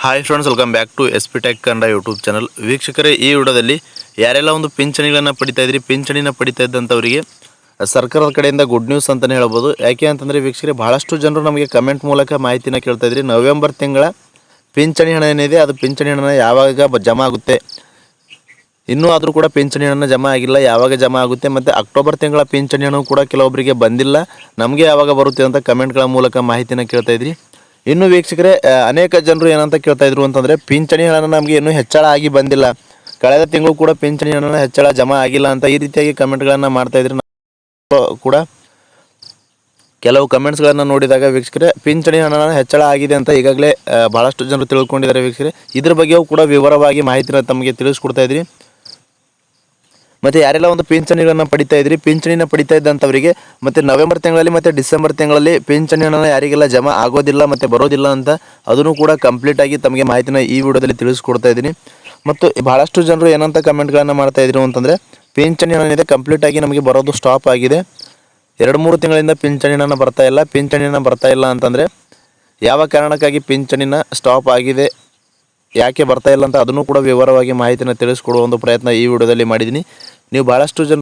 Hi friends, welcome back to SP Tech Kannada YouTube channel. ವೀಕ್ಷಕರೇ, ಈ ವಿಡಿಯೋದಲ್ಲಿ ಯಾರೆಲ್ಲ ಒಂದು ಪಿಂಚಣಿಗಳನ್ನು ಪಡಿತಾ ಇದ್ರಿ, ಪಿಂಚಣಿನ ಪಡಿತಾ ಇದ್ದಂಥವರಿಗೆ ಸರ್ಕಾರದ ಕಡೆಯಿಂದ ಗುಡ್ ನ್ಯೂಸ್ ಅಂತಲೇ ಹೇಳ್ಬೋದು. ಯಾಕೆ ಅಂತಂದರೆ ವೀಕ್ಷಕರೇ, ಭಾಳಷ್ಟು ಜನರು ನಮಗೆ ಕಮೆಂಟ್ ಮೂಲಕ ಮಾಹಿತಿನ ಕೇಳ್ತಾ ಇದ್ರಿ. ನವೆಂಬರ್ ತಿಂಗಳ ಪಿಂಚಣಿ ಹಣ ಏನಿದೆ, ಅದು ಪಿಂಚಣಿ ಹಣ ಯಾವಾಗ ಜಮಾ ಆಗುತ್ತೆ, ಇನ್ನೂ ಆದರೂ ಕೂಡ ಪಿಂಚಣಿ ಹಣ ಜಮಾ ಆಗಿಲ್ಲ, ಯಾವಾಗ ಜಮಾ ಆಗುತ್ತೆ, ಮತ್ತು ಅಕ್ಟೋಬರ್ ತಿಂಗಳ ಪಿಂಚಣಿ ಹಣ ಕೂಡ ಕೆಲವೊಬ್ಬರಿಗೆ ಬಂದಿಲ್ಲ, ನಮಗೆ ಯಾವಾಗ ಬರುತ್ತೆ ಅಂತ ಕಮೆಂಟ್ಗಳ ಮೂಲಕ ಮಾಹಿತಿನ ಕೇಳ್ತಾ ಇದ್ರಿ. ಇನ್ನು ವೀಕ್ಷಕರೇ, ಅನೇಕ ಜನರು ಏನಂತ ಕೇಳ್ತಾ ಇದ್ರು ಅಂತಂದರೆ, ಪಿಂಚಣಿ ಹಣ ನಮಗೆ ಇನ್ನೂ ಹೆಚ್ಚಳ ಆಗಿ ಬಂದಿಲ್ಲ, ಕಳೆದ ತಿಂಗಳು ಕೂಡ ಪಿಂಚಣಿ ಹಣ ಹೆಚ್ಚಳ ಜಮಾ ಆಗಿಲ್ಲ ಅಂತ ಈ ರೀತಿಯಾಗಿ ಕಮೆಂಟ್ಗಳನ್ನು ಮಾಡ್ತಾಯಿದ್ರು. ಕೂಡ ಕೆಲವು ಕಮೆಂಟ್ಸ್ಗಳನ್ನು ನೋಡಿದಾಗ ವೀಕ್ಷಕರೇ, ಪಿಂಚಣಿ ಹಣ ಹೆಚ್ಚಳ ಆಗಿದೆ ಅಂತ ಈಗಾಗಲೇ ಭಾಳಷ್ಟು ಜನರು ತಿಳ್ಕೊಂಡಿದ್ದಾರೆ. ವೀಕ್ಷಕರೇ, ಇದ್ರ ಬಗ್ಗೆಯೂ ಕೂಡ ವಿವರವಾಗಿ ಮಾಹಿತಿನ ತಮಗೆ ತಿಳಿಸ್ಕೊಡ್ತಾ ಇದ್ರಿ. ಮತ್ತು ಯಾರೆಲ್ಲ ಒಂದು ಪಿಂಚಣಿಗಳನ್ನು ಪಡಿತಾ ಇದ್ರಿ, ಪಿಂಚಣಿನ ಪಡಿತಾ ಇದ್ದಂಥವರಿಗೆ ಮತ್ತು ನವೆಂಬರ್ ತಿಂಗಳಲ್ಲಿ ಮತ್ತು ಡಿಸೆಂಬರ್ ತಿಂಗಳಲ್ಲಿ ಪಿಂಚಣಿ ಹಣ ಯಾರಿಗೆಲ್ಲ ಜಮಾ ಆಗೋದಿಲ್ಲ ಮತ್ತು ಬರೋದಿಲ್ಲ ಅಂತ ಅದನ್ನು ಕೂಡ ಕಂಪ್ಲೀಟಾಗಿ ತಮಗೆ ಮಾಹಿತಿನ ಈ ವಿಡಿಯೋದಲ್ಲಿ ತಿಳಿಸ್ಕೊಡ್ತಾ ಇದ್ದೀನಿ. ಮತ್ತು ಭಾಳಷ್ಟು ಜನರು ಏನಂತ ಕಮೆಂಟ್ಗಳನ್ನು ಮಾಡ್ತಾಯಿದ್ರು ಅಂತಂದರೆ, ಪಿಂಚಣಿ ಹಣ ಏನಿದೆ ಕಂಪ್ಲೀಟಾಗಿ ನಮಗೆ ಬರೋದು ಸ್ಟಾಪ್ ಆಗಿದೆ, 2-3 ತಿಂಗಳಿಂದ ಪಿಂಚಣಿ ಹಣ ಬರ್ತಾ ಇಲ್ಲ. ಪಿಂಚಣಿ ಹಣ ಬರ್ತಾ ಇಲ್ಲ ಅಂತಂದರೆ ಯಾವ ಕಾರಣಕ್ಕಾಗಿ ಪಿಂಚಣಿನ ಸ್ಟಾಪ್ ಆಗಿದೆ, ಯಾಕೆ ಬರ್ತಾ ಇಲ್ಲ ಅಂತ ಅದನ್ನು ಕೂಡ ವಿವರವಾಗಿ ಮಾಹಿತಿನ ತಿಳಿಸ್ಕೊಡುವ ಒಂದು ಪ್ರಯತ್ನ ಈ ವಿಡಿಯೋದಲ್ಲಿ ಮಾಡಿದ್ದೀನಿ. ನೀವು ಭಾಳಷ್ಟು ಜನ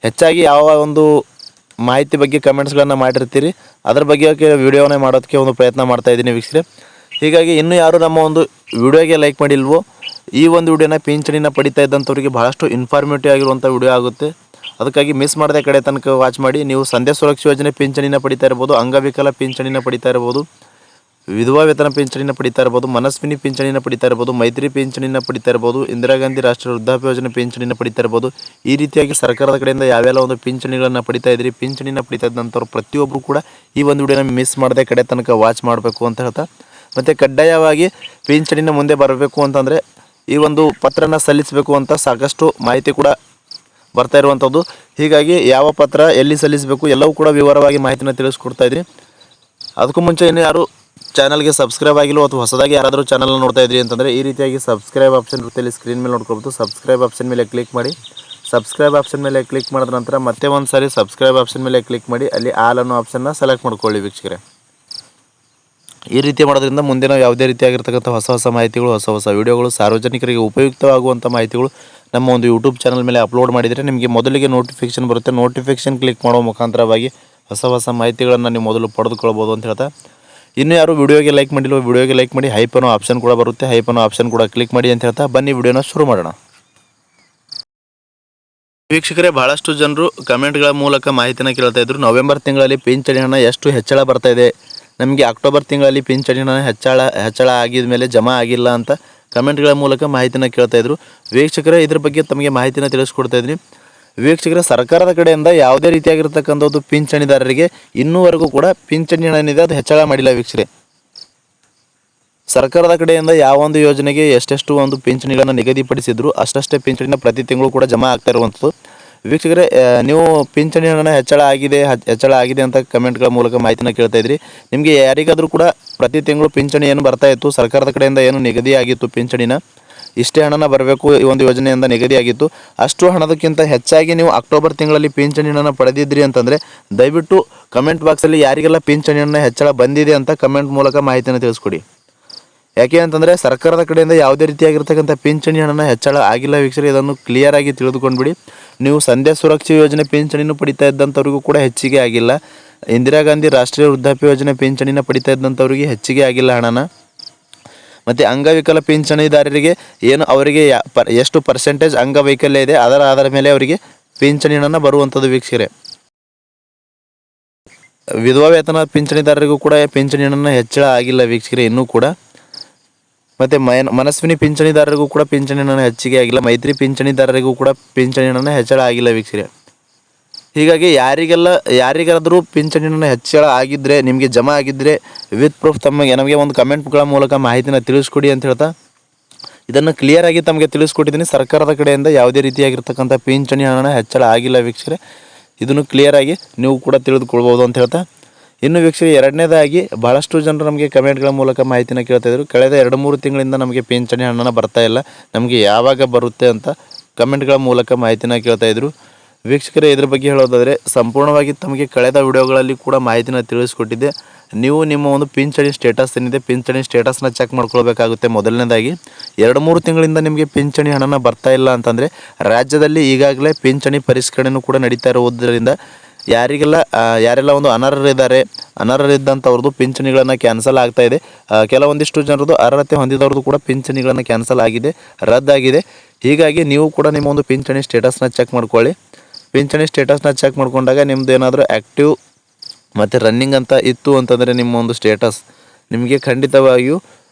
ಹೆಚ್ಚಾಗಿ ಯಾವ ಒಂದು ಮಾಹಿತಿ ಬಗ್ಗೆ ಕಮೆಂಟ್ಸ್ಗಳನ್ನು ಮಾಡಿರ್ತೀರಿ, ಅದರ ಬಗ್ಗೆ ವಿಡಿಯೋನೇ ಮಾಡೋದಕ್ಕೆ ಒಂದು ಪ್ರಯತ್ನ ಮಾಡ್ತಾಯಿದ್ದೀನಿ ವೀಕ್ಷಕರೇ. ಹೀಗಾಗಿ ಇನ್ನೂ ಯಾರು ನಮ್ಮ ಒಂದು ವಿಡಿಯೋಗೆ ಲೈಕ್ ಮಾಡಿಲ್ವೋ, ಈ ಒಂದು ವಿಡಿಯೋನ ಪಿಂಚಣಿನ ಪಡಿತಾ ಇದ್ದಂಥವ್ರಿಗೆ ಭಾಳಷ್ಟು ಇನ್ಫಾರ್ಮೇಟಿವ್ ಆಗಿರುವಂಥ ವಿಡಿಯೋ ಆಗುತ್ತೆ. ಅದಕ್ಕಾಗಿ ಮಿಸ್ ಮಾಡದೆ ಕಡೆ ತನಕ ವಾಚ್ ಮಾಡಿ. ನೀವು ಸಂಧ್ಯಾ ಸುರಕ್ಷಾ ಯೋಜನೆ ಪಿಂಚಣಿನ ಪಡಿತಾ ಇರ್ಬೋದು, ಅಂಗವಿಕಲ ಪಿಂಚಣಿನ ಪಡಿತಾ ಇರ್ಬೋದು, ವಿಧವಾ ವೇತನ ಪಿಂಚಣಿನ ಪಡಿತಾ ಇರ್ಬೋದು, ಮನಸ್ವಿನಿ ಪಿಂಚಣಿನ ಪಡಿತಾ ಇರ್ಬೋದು, ಮೈತ್ರಿ ಪಿಂಚಣಿನ ಪಡಿತಾ ಇರ್ಬೋದು, ಇಂದಿರಾ ಗಾಂಧಿ ರಾಷ್ಟ್ರೀಯ ವೃದ್ಧಾಪ್ಯ ಯೋಜನೆ ಪಿಂಚಣಿನ ಪಡಿತಾ ಇರ್ಬೋದು. ಈ ರೀತಿಯಾಗಿ ಸರ್ಕಾರದ ಕಡೆಯಿಂದ ಯಾವೆಲ್ಲ ಒಂದು ಪಿಂಚಣಿಗಳನ್ನು ಪಡಿತಾ ಇದ್ರಿ, ಪಿಂಚಣಿನ ಪಡಿತಾ ಇದ್ದಂಥವ್ರು ಪ್ರತಿಯೊಬ್ಬರು ಕೂಡ ಈ ಒಂದು ವಿಡಿಯೋನ ಮಿಸ್ ಮಾಡದೆ ಕಡೆ ತನಕ ವಾಚ್ ಮಾಡಬೇಕು ಅಂತ ಹೇಳ್ತಾ, ಮತ್ತು ಕಡ್ಡಾಯವಾಗಿ ಪಿಂಚಣಿನ ಮುಂದೆ ಬರಬೇಕು ಅಂತಂದರೆ ಈ ಒಂದು ಪತ್ರನ ಸಲ್ಲಿಸಬೇಕು ಅಂತ ಸಾಕಷ್ಟು ಮಾಹಿತಿ ಕೂಡ ಬರ್ತಾ ಇರುವಂಥದ್ದು. ಹೀಗಾಗಿ ಯಾವ ಪತ್ರ ಎಲ್ಲಿ ಸಲ್ಲಿಸಬೇಕು ಎಲ್ಲವೂ ಕೂಡ ವಿವರವಾಗಿ ಮಾಹಿತಿನ ತಿಳಿಸ್ಕೊಡ್ತಾ ಇದ್ರಿ. ಅದಕ್ಕೂ ಮುಂಚೆ ಇನ್ನು ಯಾರು ಚಾನಲ್ಗೆ ಸಬ್ಸ್ಕ್ರೈಬ್ ಆಗಿಲ್ಲ ಅಥವಾ ಹೊಸದಾಗಿ ಯಾರಾದರೂ ಚಾನಲ್ನ ನೋಡ್ತಾ ಇದ್ರಿ ಅಂತಂದರೆ ಈ ರೀತಿಯಾಗಿ ಸಬ್ಸ್ಕ್ರೈಬ್ ಆಪ್ಷನ್ ಇರುತ್ತೆ, ಇಲ್ಲಿ ಸ್ಕ್ರೀನ್ ಮೇಲೆ ನೋಡ್ಕೊಬೋದು. ಸಬ್ಸ್ಕ್ರೈಬ್ ಆಪ್ಷನ್ ಮೇಲೆ ಕ್ಲಿಕ್ ಮಾಡಿ. ಸಬ್ಸ್ಕ್ರೈಬ್ ಆಪ್ಷನ್ ಮೇಲೆ ಕ್ಲಿಕ್ ಮಾಡಿದ ನಂತರ ಮತ್ತೆ ಒಂದು ಸಾರಿ ಸಬ್ಸ್ಕ್ರೈಬ್ ಆಪ್ಷನ್ ಮೇಲೆ ಕ್ಲಿಕ್ ಮಾಡಿ, ಅಲ್ಲಿ ಆಲ್ ಅನ್ನೋ ಆಪ್ಷನ್ನ ಸೆಲೆಕ್ಟ್ ಮಾಡ್ಕೊಳ್ಳಿ ವೀಕ್ಷಕರೇ. ಈ ರೀತಿ ಮಾಡೋದ್ರಿಂದ ಮುಂದೆ ನಾವು ಯಾವುದೇ ರೀತಿಯಾಗಿರ್ತಕ್ಕಂಥ ಹೊಸ ಮಾಹಿತಿಗಳು, ಹೊಸ ವಿಡಿಯೋಗಳು, ಸಾರ್ವಜನಿಕರಿಗೆ ಉಪಯುಕ್ತವಾಗುವಂಥ ಮಾಹಿತಿಗಳು ನಮ್ಮ ಒಂದು ಯೂಟ್ಯೂಬ್ ಚಾನಲ್ ಮೇಲೆ ಅಪ್ಲೋಡ್ ಮಾಡಿದರೆ ನಿಮಗೆ ಮೊದಲಿಗೆ ನೋಟಿಫಿಕೇಷನ್ ಬರುತ್ತೆ. ನೋಟಿಫಿಕೇಷನ್ ಕ್ಲಿಕ್ ಮಾಡೋ ಮುಖಾಂತರವಾಗಿ ಹೊಸ ಮಾಹಿತಿಗಳನ್ನು ನೀವು ಮೊದಲು ಪಡೆದುಕೊಳ್ಬೋದು ಅಂತ ಹೇಳ್ತಾ, ಇನ್ನೂ ಯಾರು ವಿಡಿಯೋಗೆ ಲೈಕ್ ಮಾಡಿಲ್ಲ, ವಿಡಿಯೋಗೆ ಲೈಕ್ ಮಾಡಿ. ಹೈಪ್ ಅನ್ನೋ ಆಪ್ಷನ್ ಕೂಡ ಬರುತ್ತೆ, ಹೈಪ್ ಅನ್ನೋ ಆಪ್ಷನ್ ಕೂಡ ಕ್ಲಿಕ್ ಮಾಡಿ ಅಂತ ಹೇಳ್ತಾ ಬನ್ನಿ ವಿಡಿಯೋನ ಶುರು ಮಾಡೋಣ. ವೀಕ್ಷಕರೇ, ಭಾಳಷ್ಟು ಜನರು ಕಮೆಂಟ್ಗಳ ಮೂಲಕ ಮಾಹಿತಿನ ಕೇಳ್ತಾ ಇದ್ರು. ನವೆಂಬರ್ ತಿಂಗಳಲ್ಲಿ ಪಿಂಚಣಿ ಹಣ ಎಷ್ಟು ಹೆಚ್ಚಳ ಬರ್ತಾ ಇದೆ, ನಮಗೆ ಅಕ್ಟೋಬರ್ ತಿಂಗಳಲ್ಲಿ ಪಿಂಚಣಿ ಹಣ ಹೆಚ್ಚಳ ಆಗಿದ ಮೇಲೆ ಜಮಾ ಆಗಿಲ್ಲ ಅಂತ ಕಮೆಂಟ್ಗಳ ಮೂಲಕ ಮಾಹಿತಿನ ಕೇಳ್ತಾ ಇದ್ರು. ವೀಕ್ಷಕರೇ, ಇದ್ರ ಬಗ್ಗೆ ತಮಗೆ ಮಾಹಿತಿನ ತಿಳಿಸ್ಕೊಡ್ತಾ ಇದ್ದೀನಿ. ವೀಕ್ಷಕರ, ಸರ್ಕಾರದ ಕಡೆಯಿಂದ ಯಾವುದೇ ರೀತಿಯಾಗಿರ್ತಕ್ಕಂಥದ್ದು ಪಿಂಚಣಿದಾರರಿಗೆ ಇನ್ನೂವರೆಗೂ ಕೂಡ ಪಿಂಚಣಿ ಹಣ ಏನಿದೆ ಅದು ಹೆಚ್ಚಳ ಮಾಡಿಲ್ಲ ವೀಕ್ಷಕರೇ. ಸರ್ಕಾರದ ಕಡೆಯಿಂದ ಯಾವೊಂದು ಯೋಜನೆಗೆ ಎಷ್ಟೆಷ್ಟು ಒಂದು ಪಿಂಚಣಿಗಳನ್ನು ನಿಗದಿಪಡಿಸಿದ್ರು ಅಷ್ಟಷ್ಟೇ ಪಿಂಚಣಿನ ಪ್ರತಿ ತಿಂಗಳು ಕೂಡ ಜಮಾ ಆಗ್ತಾ ಇರುವಂಥದ್ದು. ವೀಕ್ಷಕರೇ, ನೀವು ಪಿಂಚಣಿ ಹಣ ಹೆಚ್ಚಳ ಆಗಿದೆ ಅಂತ ಕಮೆಂಟ್ಗಳ ಮೂಲಕ ಮಾಹಿತಿನ ಕೇಳ್ತಾ ಇದ್ರಿ. ನಿಮಗೆ ಯಾರಿಗಾದರೂ ಕೂಡ ಪ್ರತಿ ತಿಂಗಳು ಪಿಂಚಣಿ ಏನು ಬರ್ತಾ ಇತ್ತು, ಸರ್ಕಾರದ ಕಡೆಯಿಂದ ಏನು ನಿಗದಿಯಾಗಿತ್ತು ಪಿಂಚಣಿನ, ಇಷ್ಟೇ ಹಣನ ಬರಬೇಕು ಈ ಒಂದು ಯೋಜನೆಯಿಂದ ನಿಗದಿಯಾಗಿತ್ತು, ಅಷ್ಟು ಹಣದಕ್ಕಿಂತ ಹೆಚ್ಚಾಗಿ ನೀವು ಅಕ್ಟೋಬರ್ ತಿಂಗಳಲ್ಲಿ ಪಿಂಚಣಿ ಹಣ ಪಡೆದಿದ್ರಿ ಅಂತಂದರೆ ದಯವಿಟ್ಟು ಕಮೆಂಟ್ ಬಾಕ್ಸಲ್ಲಿ ಯಾರಿಗೆಲ್ಲ ಪಿಂಚಣಿ ಹಣ ಹೆಚ್ಚಳ ಬಂದಿದೆ ಅಂತ ಕಮೆಂಟ್ ಮೂಲಕ ಮಾಹಿತಿನ ತಿಳಿಸ್ಕೊಡಿ. ಯಾಕೆ ಅಂತಂದರೆ ಸರ್ಕಾರದ ಕಡೆಯಿಂದ ಯಾವುದೇ ರೀತಿಯಾಗಿರ್ತಕ್ಕಂಥ ಪಿಂಚಣಿ ಹಣನ ಹೆಚ್ಚಳ ಆಗಿಲ್ಲ ವೀಕ್ಷಕರೇ, ಇದನ್ನು ಕ್ಲಿಯರ್ ಆಗಿ ತಿಳಿದುಕೊಂಡ್ಬಿಡಿ. ನೀವು ಸಂಧ್ಯಾ ಸುರಕ್ಷಾ ಯೋಜನೆ ಪಿಂಚಣಿನೂ ಪಡಿತಾ ಇದ್ದಂಥವ್ರಿಗೂ ಕೂಡ ಹೆಚ್ಚಿಗೆ ಆಗಿಲ್ಲ, ಇಂದಿರಾ ಗಾಂಧಿ ರಾಷ್ಟ್ರೀಯ ವೃದ್ಧಾಪ್ಯ ಯೋಜನೆ ಪಿಂಚಣಿನ ಪಡಿತಾ ಇದ್ದಂಥವ್ರಿಗೆ ಹೆಚ್ಚಿಗೆ ಆಗಿಲ್ಲ ಹಣನ, ಮತ್ತು ಅಂಗವಿಕಲ ಪಿಂಚಣಿದಾರರಿಗೆ ಏನು ಅವರಿಗೆ ಎಷ್ಟು ಪರ್ಸೆಂಟೇಜ್ ಅಂಗವೈಕಲ್ಯ ಇದೆ ಅದರ ಆಧಾರ ಮೇಲೆ ಅವರಿಗೆ ಪಿಂಚಣಿ ಹಣನ ಬರುವಂಥದ್ದು ವೀಕ್ಷಕರೇ. ವಿಧವಾ ವೇತನ ಪಿಂಚಣಿದಾರರಿಗೂ ಕೂಡ ಪಿಂಚಣಿ ಹಣನ ಹೆಚ್ಚಳ ಆಗಿಲ್ಲ ವೀಕ್ಷಕರೇ ಇನ್ನೂ ಕೂಡ, ಮತ್ತು ಮನಸ್ವಿನಿ ಪಿಂಚಣಿದಾರರಿಗೂ ಕೂಡ ಪಿಂಚಣಿ ಹಣ ಹೆಚ್ಚಿಗೆ ಆಗಿಲ್ಲ, ಮೈತ್ರಿ ಪಿಂಚಣಿದಾರರಿಗೂ ಕೂಡ ಪಿಂಚಣಿ ಹಣ ಹೆಚ್ಚಳ ಆಗಿಲ್ಲ ವೀಕ್ಷಕರೇ. ಹೀಗಾಗಿ ಯಾರಿಗಾದರೂ ಪಿಂಚಣಿ ಹಣ ಹೆಚ್ಚಳ ಆಗಿದ್ದರೆ, ನಿಮಗೆ ಜಮಾ ಆಗಿದ್ದರೆ ವಿತ್ ಪ್ರೂಫ್ ನಮಗೆ ಒಂದು ಕಮೆಂಟ್ಗಳ ಮೂಲಕ ಮಾಹಿತಿನ ತಿಳಿಸ್ಕೊಡಿ ಅಂತ ಹೇಳ್ತಾ ಇದನ್ನು ಕ್ಲಿಯರಾಗಿ ತಮಗೆ ತಿಳಿಸ್ಕೊಟ್ಟಿದ್ದೀನಿ. ಸರ್ಕಾರದ ಕಡೆಯಿಂದ ಯಾವುದೇ ರೀತಿಯಾಗಿರ್ತಕ್ಕಂಥ ಪಿಂಚಣಿ ಹಣ ಹೆಚ್ಚಳ ಆಗಿಲ್ಲ ವೀಕ್ಷಕರೇ, ಇದನ್ನು ಕ್ಲಿಯರಾಗಿ ನೀವು ಕೂಡ ತಿಳಿದುಕೊಳ್ಬೋದು ಅಂತ ಹೇಳ್ತಾ, ಇನ್ನು ವೀಕ್ಷಕರೇ, ಎರಡನೇದಾಗಿ ಭಾಳಷ್ಟು ಜನರು ನಮಗೆ ಕಮೆಂಟ್ಗಳ ಮೂಲಕ ಮಾಹಿತಿನ ಕೇಳ್ತಾಯಿದ್ರು. ಕಳೆದ 2-3 ತಿಂಗಳಿಂದ ನಮಗೆ ಪಿಂಚಣಿ ಹಣನ ಬರ್ತಾ ಇಲ್ಲ, ನಮಗೆ ಯಾವಾಗ ಬರುತ್ತೆ ಅಂತ ಕಮೆಂಟ್ಗಳ ಮೂಲಕ ಮಾಹಿತಿನ ಕೇಳ್ತಾಯಿದ್ರು. ವೀಕ್ಷಕರೇ, ಇದ್ರ ಬಗ್ಗೆ ಹೇಳೋದಾದರೆ ಸಂಪೂರ್ಣವಾಗಿ ತಮಗೆ ಕಳೆದ ವಿಡಿಯೋಗಳಲ್ಲಿ ಕೂಡ ಮಾಹಿತಿನ ತಿಳಿಸ್ಕೊಟ್ಟಿದ್ದೆ. ನೀವು ನಿಮ್ಮ ಒಂದು ಪಿಂಚಣಿ ಸ್ಟೇಟಸ್ ಏನಿದೆ ಪಿಂಚಣಿ ಸ್ಟೇಟಸ್ನ ಚೆಕ್ ಮಾಡ್ಕೊಳ್ಬೇಕಾಗುತ್ತೆ. ಮೊದಲನೇದಾಗಿ 2-3 ತಿಂಗಳಿಂದ ನಿಮಗೆ ಪಿಂಚಣಿ ಹಣನ ಬರ್ತಾ ಇಲ್ಲ ಅಂತಂದರೆ ರಾಜ್ಯದಲ್ಲಿ ಈಗಾಗಲೇ ಪಿಂಚಣಿ ಪರಿಷ್ಕರಣೆಯೂ ಕೂಡ ನಡೀತಾ ಇರುವುದರಿಂದ ಯಾರೆಲ್ಲ ಒಂದು ಅನರ್ಹರಿದ್ದಂಥವ್ರದ್ದು ಪಿಂಚಣಿಗಳನ್ನು ಕ್ಯಾನ್ಸಲ್ ಆಗ್ತಾ ಇದೆ. ಕೆಲವೊಂದಿಷ್ಟು ಜನರದ್ದು ಅರ್ಹತೆ ಹೊಂದಿದವ್ರದ್ದು ಕೂಡ ಪಿಂಚಣಿಗಳನ್ನು ಕ್ಯಾನ್ಸಲ್ ಆಗಿದೆ, ರದ್ದಾಗಿದೆ. ಹೀಗಾಗಿ ನೀವು ಕೂಡ ನಿಮ್ಮ ಒಂದು ಪಿಂಚಣಿ ಸ್ಟೇಟಸ್ನ ಚೆಕ್ ಮಾಡ್ಕೊಳ್ಳಿ. ಪಿಂಚಣಿ ಸ್ಟೇಟಸ್ನ ಚೆಕ್ ಮಾಡ್ಕೊಂಡಾಗ ನಿಮ್ಮದು ಏನಾದರೂ ಆ್ಯಕ್ಟಿವ್ ಮತ್ತು ರನ್ನಿಂಗ್ ಅಂತ ಇತ್ತು ಅಂತಂದರೆ ನಿಮ್ಮ ಒಂದು ಸ್ಟೇಟಸ್ ನಿಮಗೆ ಖಂಡಿತವಾಗಿಯೂ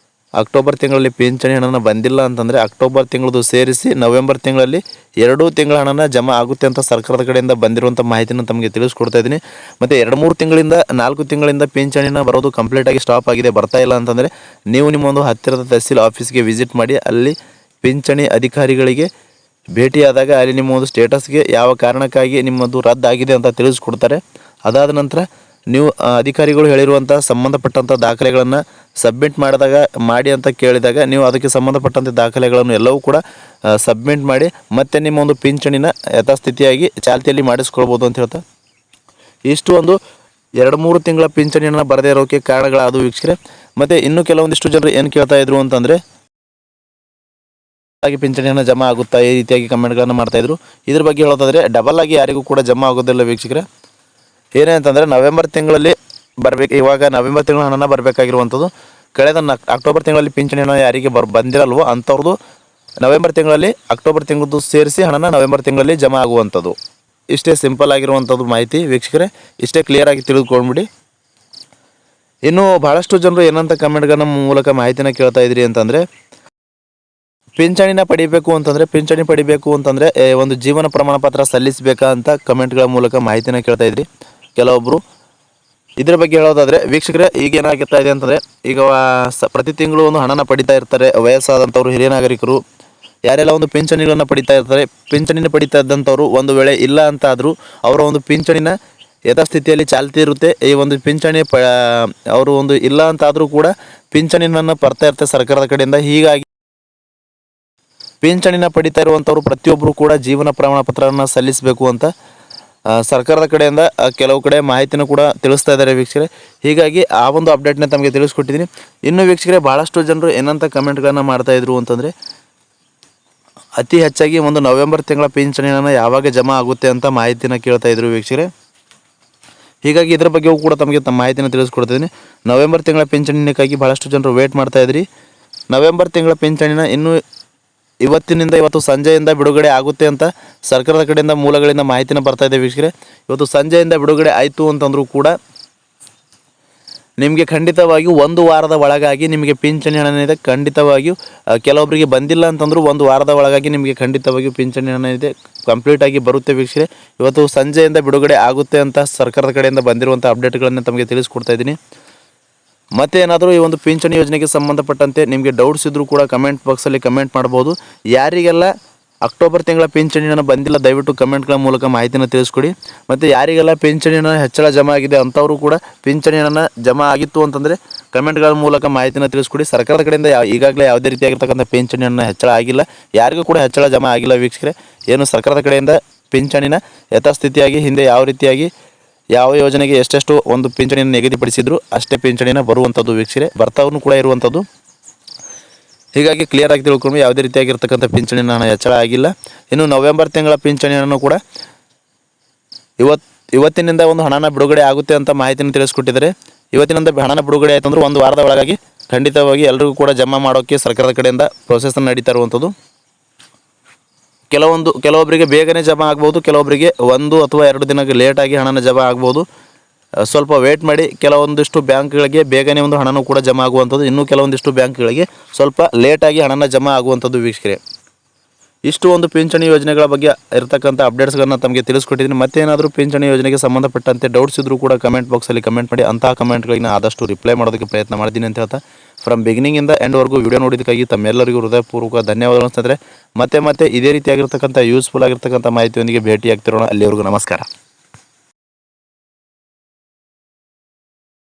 ಅಕ್ಟೋಬರ್ ತಿಂಗಳಲ್ಲಿ ಪಿಂಚಣಿ ಹಣನ ಬಂದಿಲ್ಲ ಅಂತಂದರೆ ಅಕ್ಟೋಬರ್ ತಿಂಗಳದ್ದು ಸೇರಿಸಿ ನವೆಂಬರ್ ತಿಂಗಳಲ್ಲಿ 2 ತಿಂಗಳ ಹಣನ ಜಮಾ ಆಗುತ್ತೆ ಅಂತ ಸರ್ಕಾರದ ಕಡೆಯಿಂದ ಬಂದಿರುವಂಥ ಮಾಹಿತಿನ ತಮಗೆ ತಿಳಿಸ್ಕೊಡ್ತಾ ಇದ್ದೀನಿ. ಮತ್ತು 2-3 ತಿಂಗಳಿಂದ 4 ತಿಂಗಳಿಂದ ಪಿಂಚಣಿನ ಬರೋದು ಕಂಪ್ಲೀಟಾಗಿ ಸ್ಟಾಪ್ ಆಗಿದೆ, ಬರ್ತಾ ಇಲ್ಲ ಅಂತಂದರೆ ನೀವು ನಿಮ್ಮ ಒಂದು ಹತ್ತಿರದ ತಹಸೀಲ್ ಆಫೀಸ್ಗೆ ವಿಸಿಟ್ ಮಾಡಿ ಅಲ್ಲಿ ಪಿಂಚಣಿ ಅಧಿಕಾರಿಗಳಿಗೆ ಭೇಟಿಯಾದಾಗ ಅಲ್ಲಿ ನಿಮ್ಮ ಒಂದು ಸ್ಟೇಟಸ್ಗೆ ಯಾವ ಕಾರಣಕ್ಕಾಗಿ ನಿಮ್ಮದು ರದ್ದಾಗಿದೆ ಅಂತ ತಿಳಿಸ್ಕೊಡ್ತಾರೆ. ಅದಾದ ನಂತರ ನೀವು ಅಧಿಕಾರಿಗಳು ಹೇಳಿರುವಂಥ ಸಂಬಂಧಪಟ್ಟಂಥ ದಾಖಲೆಗಳನ್ನು ಸಬ್ಮಿಟ್ ಮಾಡಿ ಅಂತ ಕೇಳಿದಾಗ ನೀವು ಅದಕ್ಕೆ ಸಂಬಂಧಪಟ್ಟಂಥ ದಾಖಲೆಗಳನ್ನು ಎಲ್ಲವೂ ಕೂಡ ಸಬ್ಮಿಟ್ ಮಾಡಿ ಮತ್ತೆ ನಿಮ್ಮ ಒಂದು ಪಿಂಚಣಿನ ಯಥಾಸ್ಥಿತಿಯಾಗಿ ಚಾಲ್ತಿಯಲ್ಲಿ ಮಾಡಿಸ್ಕೊಳ್ಬೋದು ಅಂತ ಹೇಳ್ತಾ ಇಷ್ಟು ಒಂದು 2-3 ತಿಂಗಳ ಪಿಂಚಣಿಯನ್ನು ಬರದೇ ಇರೋಕ್ಕೆ ಕಾರಣಗಳಾದವು ವೀಕ್ಷಕರೇ. ಮತ್ತು ಇನ್ನೂ ಕೆಲವೊಂದಿಷ್ಟು ಜನರು ಏನು ಕೇಳ್ತಾ ಇದ್ರು ಅಂತಂದರೆ ಆಗಿ ಪಿಂಚಣಿಯನ್ನು ಜಮಾ ಆಗುತ್ತಾ, ಈ ರೀತಿಯಾಗಿ ಕಮೆಂಟ್ಗಳನ್ನು ಮಾಡ್ತಾಯಿದ್ರು. ಇದ್ರ ಬಗ್ಗೆ ಹೇಳೋದಾದರೆ ಡಬಲ್ ಆಗಿ ಯಾರಿಗೂ ಕೂಡ ಜಮಾ ಆಗೋದಿಲ್ಲ ವೀಕ್ಷಕರೇ. ಏನೇ ಅಂತಂದರೆ ನವೆಂಬರ್ ತಿಂಗಳಲ್ಲಿ ಬರಬೇಕು. ಇವಾಗ ನವೆಂಬರ್ ತಿಂಗಳ ಹಣನ ಬರಬೇಕಾಗಿರುವಂಥದ್ದು ಕಳೆದ ಅಕ್ಟೋಬರ್ ತಿಂಗಳಲ್ಲಿ ಪಿಂಚಣಿ ಹಣ ಯಾರಿಗೆ ಬಂದಿರಲ್ವೋ ಅಂಥವ್ರದ್ದು ನವೆಂಬರ್ ತಿಂಗಳಲ್ಲಿ ಅಕ್ಟೋಬರ್ ತಿಂಗಳದ್ದು ಸೇರಿಸಿ ಹಣನ ನವೆಂಬರ್ ತಿಂಗಳಲ್ಲಿ ಜಮಾ ಆಗುವಂಥದ್ದು. ಇಷ್ಟೇ ಸಿಂಪಲ್ ಆಗಿರುವಂಥದ್ದು ಮಾಹಿತಿ ವೀಕ್ಷಕರೇ, ಇಷ್ಟೇ ಕ್ಲಿಯರಾಗಿ ತಿಳಿದುಕೊಂಡ್ಬಿಡಿ. ಇನ್ನು ಭಾಳಷ್ಟು ಜನರು ಏನಂತ ಕಮೆಂಟ್ಗಳ ಮೂಲಕ ಮಾಹಿತಿನ ಕೇಳ್ತಾ ಇದ್ರಿ ಅಂತಂದರೆ ಪಿಂಚಣಿನ ಪಡಿಬೇಕು ಅಂತಂದರೆ ಒಂದು ಜೀವನ ಪ್ರಮಾಣ ಪತ್ರ ಸಲ್ಲಿಸಬೇಕಾ ಅಂತ ಕಮೆಂಟ್ಗಳ ಮೂಲಕ ಮಾಹಿತಿನ ಕೇಳ್ತಾ ಇದ್ರಿ ಕೆಲವೊಬ್ಬರು. ಇದ್ರ ಬಗ್ಗೆ ಹೇಳೋದಾದರೆ ವೀಕ್ಷಕರೇ, ಈಗ ಏನಾಗುತ್ತಾ ಇದೆ ಅಂತಂದರೆ ಈಗ ಪ್ರತಿ ತಿಂಗಳು ಒಂದು ಹಣನ ಪಡಿತಾ ಇರ್ತಾರೆ ವಯಸ್ಸಾದಂಥವ್ರು, ಹಿರಿಯ ನಾಗರಿಕರು, ಯಾರೆಲ್ಲ ಒಂದು ಪಿಂಚಣಿಗಳನ್ನು ಪಡಿತಾ ಇರ್ತಾರೆ. ಪಿಂಚಣಿನ ಪಡಿತಾ ಇದ್ದಂಥವ್ರು ಒಂದು ವೇಳೆ ಇಲ್ಲ ಅಂತ ಆದರೂ ಅವರ ಒಂದು ಪಿಂಚಣಿನ ಯಥಾಸ್ಥಿತಿಯಲ್ಲಿ ಚಾಲ್ತಿ ಇರುತ್ತೆ. ಈ ಒಂದು ಪಿಂಚಣಿ ಅವರು ಒಂದು ಇಲ್ಲ ಅಂತಾದರೂ ಕೂಡ ಪಿಂಚಣಿಯನ್ನು ಬರ್ತಾ ಇರ್ತಾರೆ ಸರ್ಕಾರದ ಕಡೆಯಿಂದ. ಹೀಗಾಗಿ ಪಿಂಚಣಿನ ಪಡಿತಾ ಇರುವಂಥವ್ರು ಪ್ರತಿಯೊಬ್ಬರು ಕೂಡ ಜೀವನ ಪ್ರಮಾಣ ಪತ್ರವನ್ನು ಸಲ್ಲಿಸಬೇಕು ಅಂತ ಸರ್ಕಾರದ ಕಡೆಯಿಂದ ಕೆಲವು ಕಡೆ ಮಾಹಿತಿನೂ ಕೂಡ ತಿಳಿಸ್ತಾ ಇದ್ದಾರೆ ವೀಕ್ಷಕರೇ. ಹೀಗಾಗಿ ಆ ಒಂದು ಅಪ್ಡೇಟ್ನ ತಮಗೆ ತಿಳಿಸ್ಕೊಟ್ಟಿದ್ದೀನಿ. ಇನ್ನು ವೀಕ್ಷಕರೇ, ಭಾಳಷ್ಟು ಜನರು ಏನಂತ ಕಮೆಂಟ್ಗಳನ್ನು ಮಾಡ್ತಾಯಿದ್ರು ಅಂತಂದರೆ ಅತಿ ಹೆಚ್ಚಾಗಿ ಒಂದು ನವೆಂಬರ್ ತಿಂಗಳ ಪಿಂಚಣಿ ಹಣ ಯಾವಾಗ ಜಮಾ ಆಗುತ್ತೆ ಅಂತ ಮಾಹಿತಿನ ಕೇಳ್ತಾ ಇದ್ರು ವೀಕ್ಷಕರೇ. ಹೀಗಾಗಿ ಇದರ ಬಗ್ಗೆಯೂ ಕೂಡ ತಮಗೆ ತಮ್ಮ ಮಾಹಿತಿನ ತಿಳಿಸ್ಕೊಡ್ತಿದ್ದೀನಿ. ನವೆಂಬರ್ ತಿಂಗಳ ಪಿಂಚಣಿಗಾಗಿ ಭಾಳಷ್ಟು ಜನರು ವೇಟ್ ಮಾಡ್ತಾಯಿದ್ರಿ. ನವೆಂಬರ್ ತಿಂಗಳ ಪಿಂಚಣಿನ ಇನ್ನೂ ಇವತ್ತು ಸಂಜೆಯಿಂದ ಬಿಡುಗಡೆ ಆಗುತ್ತೆ ಅಂತ ಸರ್ಕಾರದ ಕಡೆಯಿಂದ ಮೂಲಗಳಿಂದ ಮಾಹಿತಿನ ಬರ್ತಾ ಇದೆ ವೀಕ್ಷಕರೇ. ಇವತ್ತು ಸಂಜೆಯಿಂದ ಬಿಡುಗಡೆ ಆಯಿತು ಅಂತಂದರೂ ಕೂಡ ನಿಮಗೆ ಖಂಡಿತವಾಗಿಯೂ 1 ವಾರದ ಒಳಗಾಗಿ ನಿಮಗೆ ಪಿಂಚಣಿ ಹಣ ಇದೆ. ಖಂಡಿತವಾಗಿಯೂ ಕೆಲವೊಬ್ಬರಿಗೆ ಬಂದಿಲ್ಲ ಅಂತಂದರೂ 1 ವಾರದ ಒಳಗಾಗಿ ನಿಮಗೆ ಖಂಡಿತವಾಗಿಯೂ ಪಿಂಚಣಿ ಹಣ ಇದೆ ಕಂಪ್ಲೀಟಾಗಿ ಬರುತ್ತೆ ವೀಕ್ಷಕರೇ. ಇವತ್ತು ಸಂಜೆಯಿಂದ ಬಿಡುಗಡೆ ಆಗುತ್ತೆ ಅಂತ ಸರ್ಕಾರದ ಕಡೆಯಿಂದ ಬಂದಿರುವಂಥ ಅಪ್ಡೇಟ್ಗಳನ್ನು ತಮಗೆ ತಿಳಿಸ್ಕೊಡ್ತಾ ಇದ್ದೀನಿ. ಮತ್ತು ಏನಾದರೂ ಈ ಒಂದು ಪಿಂಚಣಿ ಯೋಜನೆಗೆ ಸಂಬಂಧಪಟ್ಟಂತೆ ನಿಮಗೆ ಡೌಟ್ಸ್ ಇದ್ದರೂ ಕೂಡ ಕಮೆಂಟ್ ಬಾಕ್ಸಲ್ಲಿ ಕಮೆಂಟ್ ಮಾಡ್ಬೋದು. ಯಾರಿಗೆಲ್ಲ ಅಕ್ಟೋಬರ್ ತಿಂಗಳ ಪಿಂಚಣಿ ಹಣ ಬಂದಿಲ್ಲ ದಯವಿಟ್ಟು ಕಮೆಂಟ್ಗಳ ಮೂಲಕ ಮಾಹಿತಿನ ತಿಳಿಸ್ಕೊಡಿ. ಮತ್ತು ಯಾರಿಗೆಲ್ಲ ಪಿಂಚಣಿ ಹಣ ಹೆಚ್ಚಳ ಜಮಾ ಆಗಿದೆ ಅಂಥವರು ಕೂಡ ಪಿಂಚಣಿ ಹಣ ಜಮಾ ಆಗಿತ್ತು ಅಂತಂದರೆ ಕಮೆಂಟ್ಗಳ ಮೂಲಕ ಮಾಹಿತಿನ ತಿಳಿಸ್ಕೊಡಿ. ಸರ್ಕಾರದ ಕಡೆಯಿಂದ ಈಗಾಗಲೇ ಯಾವುದೇ ರೀತಿಯಾಗಿರ್ತಕ್ಕಂಥ ಪಿಂಚಣಿ ಹಣ ಹೆಚ್ಚಳ ಆಗಿಲ್ಲ, ಯಾರಿಗೂ ಕೂಡ ಹೆಚ್ಚಳ ಜಮಾ ಆಗಿಲ್ಲ ವೀಕ್ಷಕರೇ. ಏನು ಸರ್ಕಾರದ ಕಡೆಯಿಂದ ಪಿಂಚಣಿನ ಯಥಾಸ್ಥಿತಿಯಾಗಿ ಹಿಂದೆ ಯಾವ ರೀತಿಯಾಗಿ ಯಾವ ಯೋಜನೆಗೆ ಎಷ್ಟೆಷ್ಟು ಒಂದು ಪಿಂಚಣಿಯನ್ನು ನಿಗದಿಪಡಿಸಿದ್ರು ಅಷ್ಟೇ ಪಿಂಚಣಿನ ಬರುವಂಥದ್ದು ವೀಕ್ಷಕರೇ, ಬರ್ತಾವೂ ಕೂಡ ಇರುವಂಥದ್ದು. ಹೀಗಾಗಿ ಕ್ಲಿಯರ್ ಆಗಿ ತಿಳ್ಕೊಂಡು ಯಾವುದೇ ರೀತಿಯಾಗಿರ್ತಕ್ಕಂಥ ಪಿಂಚಣಿ ಹಣ ಹೆಚ್ಚಳ ಆಗಿಲ್ಲ. ಇನ್ನು ನವೆಂಬರ್ ತಿಂಗಳ ಪಿಂಚಣಿ ಹಣನೂ ಕೂಡ ಇವತ್ತಿನಿಂದ ಒಂದು ಹಣನ ಬಿಡುಗಡೆ ಆಗುತ್ತೆ ಅಂತ ಮಾಹಿತಿನ ತಿಳಿಸ್ಕೊಟ್ಟಿದ್ದಾರೆ. ಇವತ್ತಿನಿಂದ ಹಣನ ಬಿಡುಗಡೆ ಆಯ್ತಂದ್ರೆ 1 ವಾರದ ಒಳಗಾಗಿ ಖಂಡಿತವಾಗಿ ಎಲ್ರಿಗೂ ಕೂಡ ಜಮಾ ಮಾಡೋಕ್ಕೆ ಸರ್ಕಾರದ ಕಡೆಯಿಂದ ಪ್ರೊಸೆಸ್ ನಡೀತಾ ಇರುವಂಥದ್ದು. ಕೆಲವೊಬ್ಬರಿಗೆ ಬೇಗನೆ ಜಮಾ ಆಗ್ಬೋದು, ಕೆಲವೊಬ್ಬರಿಗೆ 1 ಅಥವಾ 2 ದಿನಕ್ಕೆ ಲೇಟಾಗಿ ಹಣನ ಜಮಾ ಆಗ್ಬೋದು. ಸ್ವಲ್ಪ ವೇಟ್ ಮಾಡಿ. ಕೆಲವೊಂದಿಷ್ಟು ಬ್ಯಾಂಕ್ಗಳಿಗೆ ಬೇಗನೆ ಒಂದು ಹಣನೂ ಕೂಡ ಜಮಾ ಆಗುವಂಥದ್ದು, ಇನ್ನೂ ಕೆಲವೊಂದಿಷ್ಟು ಬ್ಯಾಂಕ್ಗಳಿಗೆ ಸ್ವಲ್ಪ ಲೇಟಾಗಿ ಹಣನ ಜಮಾ ಆಗುವಂಥದ್ದು ವೀಕ್ಷಕರೇ. ಇಷ್ಟು ಒಂದು ಪಿಂಚಣಿ ಯೋಜನೆಗಳ ಬಗ್ಗೆ ಇರತಕ್ಕಂಥ ಅಪ್ಡೇಟ್ಸ್ಗಳನ್ನು ತಮಗೆ ತಿಳಿಸ್ಕೊಟ್ಟಿದ್ದೀನಿ. ಮತ್ತೇನಾದರೂ ಪಿಂಚಣಿ ಯೋಜನೆಗೆ ಸಂಬಂಧಪಟ್ಟಂತೆ ಡೌಟ್ಸ್ ಇದ್ದರೂ ಕೂಡ ಕಮೆಂಟ್ ಬಾಕ್ಸಲ್ಲಿ ಕಮೆಂಟ್ ಮಾಡಿ. ಅಂತಹ ಕಮೆಂಟ್ಗಳಿಗೆ ಆದಷ್ಟು ರಿಪ್ಲೈ ಮಾಡೋದಕ್ಕೆ ಪ್ರಯತ್ನ ಮಾಡ್ತೀನಿ ಅಂತ ಹೇಳ್ತಾ ಫ್ರಮ್ ಬಿಗಿನಿಂಗಿಂದ ಎಂಡ್ವರೆಗೂ ವಿಡಿಯೋ ನೋಡಿದ್ದಕ್ಕಾಗಿ ತಮ್ಮೆಲ್ಲರಿಗೂ ಹೃದಯಪೂರ್ವಕ ಧನ್ಯವಾದಗಳು ಸ್ನೇಹಿತರೆ. ಮತ್ತೆ ಇದೇ ರೀತಿಯಾಗಿರ್ತಕ್ಕಂಥ ಯೂಸ್ಫುಲ್ ಆಗಿರ್ತಕ್ಕಂಥ ಮಾಹಿತಿಯೊಂದಿಗೆ ಭೇಟಿ ಆಗ್ತಿರೋಣ. ಅಲ್ಲಿವರೆಗೂ ನಮಸ್ಕಾರ.